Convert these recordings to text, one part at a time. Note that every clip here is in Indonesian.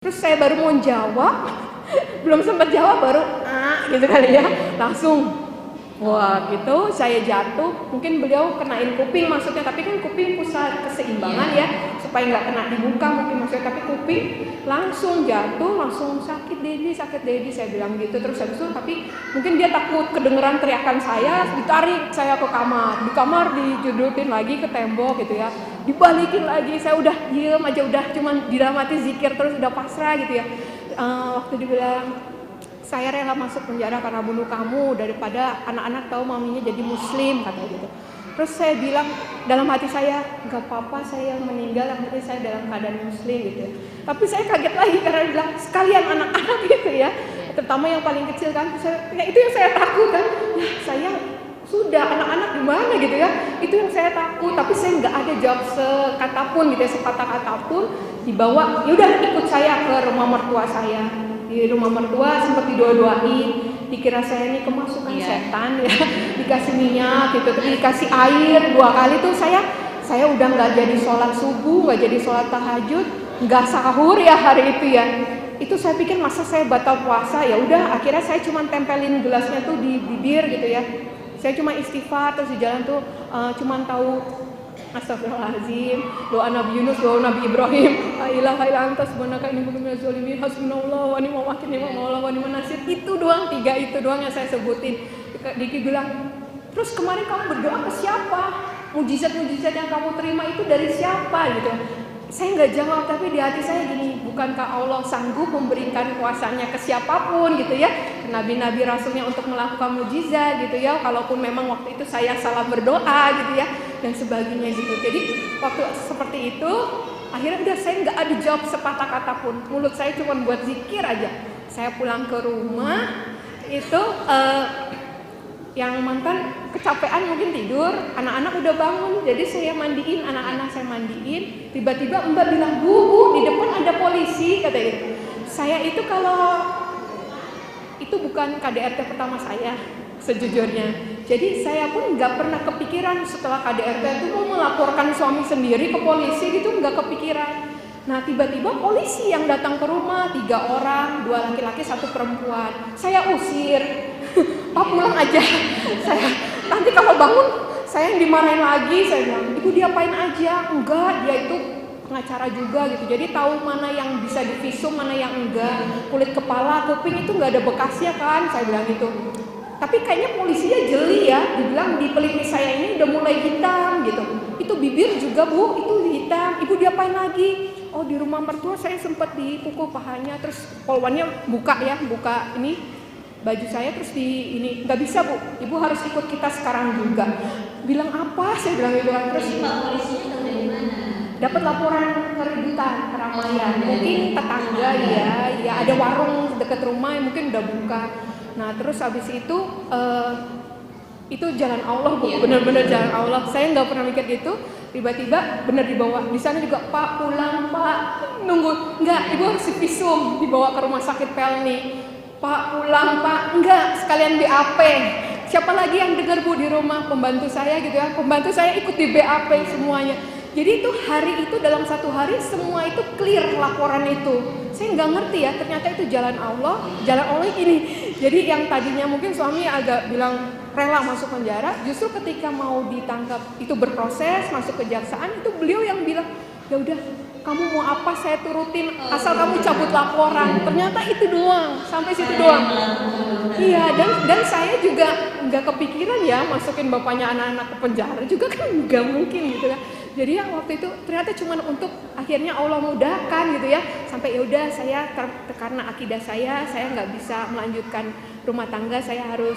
Terus saya baru mau jawab, belum sempat jawab baru gitu kali ya, langsung wah gitu saya jatuh. Mungkin beliau kenain kuping maksudnya, tapi kan kuping pusat keseimbangan ya, supaya nggak kena di muka mungkin maksudnya, tapi kuping langsung jatuh, langsung sakit dedi saya bilang gitu. Terus habis itu tapi mungkin dia takut kedengeran teriakan saya, ditarik saya ke kamar, di kamar dijudutin lagi ke tembok gitu ya, dibalikin lagi. Saya udah diem aja, udah cuman di dalam hati zikir terus, udah pasrah gitu ya. Waktu dibilang saya rela masuk penjara karena bunuh kamu daripada anak-anak tahu maminya jadi muslim, kata gitu. Terus saya bilang dalam hati saya, nggak apa-apa saya meninggal, yang penting saya dalam keadaan muslim gitu. Tapi saya kaget lagi karena bilang sekalian anak-anak gitu ya, terutama yang paling kecil kan. Ya itu yang saya takut kan, ya saya sudah anak-anak gimana gitu ya, itu yang saya takut. Tapi saya nggak ada jawab sekata pun gitu ya, sepatah kata pun. Dibawa, yaudah ikut saya ke rumah mertua saya. Di rumah mertua sempat didoa-doain, dikira saya ini kemasukan setan ya, dikasih minyak gitu, dikasih air 2 kali tuh saya udah nggak jadi sholat subuh, nggak jadi sholat tahajud, nggak sahur ya hari itu ya. Itu saya pikir masa saya batal puasa, ya udah akhirnya saya cuma tempelin gelasnya tuh di bibir gitu ya. Saya cuma istighfar, terus di jalan tuh cuma tahu astagfirullahaladzim, doa Nabi Yunus, doa Nabi Ibrahim, la ilaha illa anta subhanaka inni kuntu minaz zalimin, hasbunallahu wa ni'mal wakil, ni'mal maula wa ni'man nasir. Itu doang, 3 itu doang yang saya sebutin. Diki bilang, terus kemarin kamu berdoa ke siapa? Mujizat-mujizat yang kamu terima itu dari siapa gitu. Saya nggak jawab, tapi di hati saya gini, bukankah Allah sanggup memberikan kuasanya ke siapapun gitu ya, nabi-nabi rasulnya untuk melakukan mujizat gitu ya, kalaupun memang waktu itu saya salah berdoa gitu ya, dan sebagainya gitu. Jadi waktu seperti itu, akhirnya udah saya nggak ada jawab sepatah kata pun, mulut saya cuma buat zikir aja. Saya pulang ke rumah, itu yang mantan kecapean mungkin tidur, anak-anak udah bangun, jadi saya mandiin anak-anak, saya mandiin. Tiba-tiba Mbak bilang, bu di depan ada polisi, kata gitu. Saya itu kalau itu bukan KDRT pertama saya sejujurnya, jadi saya pun nggak pernah kepikiran setelah KDRT itu mau melaporkan suami sendiri ke polisi gitu, nggak kepikiran. Nah tiba-tiba polisi yang datang ke rumah, 3 orang, 2 laki-laki 1 perempuan. Saya usir, Pak pulang aja. Saya nanti kalau bangun saya yang dimarahin lagi. Saya bilang, ibu diapain aja? Enggak, dia itu pengacara juga gitu. Jadi tahu mana yang bisa divisum, mana yang enggak. Kulit kepala, kuping itu nggak ada bekasnya kan? Saya bilang gitu. Tapi kayaknya polisinya jeli ya, dibilang di pelipis saya ini udah mulai hitam gitu. Itu bibir juga bu, itu hitam. Ibu diapain lagi? Oh di rumah mertua saya sempat dipukul pahanya, terus polwannya buka ini baju saya, terus di ini nggak bisa bu, ibu harus ikut kita sekarang juga. Bilang apa? Saya bilang itu kan. Terus Pak polisinya tahu dari mana? dapat laporan keributan, keramaian. Mungkin tetangga ya ada warung dekat rumah yang mungkin udah buka. Nah terus habis itu jalan Allah bu, benar-benar jalan Allah. Saya nggak pernah mikir gitu. Tiba-tiba benar dibawa di sana juga, Pak pulang Pak, nunggu nggak, ibu harus divisum, dibawa ke rumah sakit Pelni. Pak pulang Pak, enggak, sekalian BAP. Siapa lagi yang dengar bu di rumah? Pembantu saya gitu ya, pembantu saya ikut di BAP semuanya. Jadi itu hari itu dalam 1 hari semua itu clear laporan itu. Saya nggak ngerti ya, ternyata itu jalan Allah ini. Jadi yang tadinya mungkin suami agak bilang rela masuk penjara, justru ketika mau ditangkap itu berproses masuk kejaksaan, itu beliau yang bilang, ya udah kamu mau apa saya turutin asal kamu cabut laporan. Ternyata itu doang, sampai situ doang. Iya, dan saya juga nggak kepikiran ya masukin bapaknya anak-anak ke penjara juga kan nggak mungkin gitu kan. Jadi ya waktu itu ternyata cuma untuk akhirnya Allah mudahkan gitu ya, sampai ya udah saya karena akidah saya nggak bisa melanjutkan rumah tangga, saya harus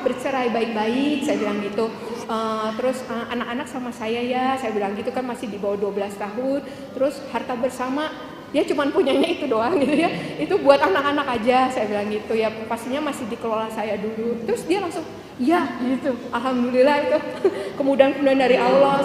bercerai baik-baik, saya bilang gitu. Terus anak-anak sama saya ya, saya bilang gitu kan masih di bawah 12 tahun. Terus harta bersama dia cuma punyanya itu doang gitu ya, itu buat anak-anak aja, saya bilang gitu ya, pastinya masih dikelola saya dulu. Terus dia langsung ya gitu, alhamdulillah itu kemudahan dari Allah.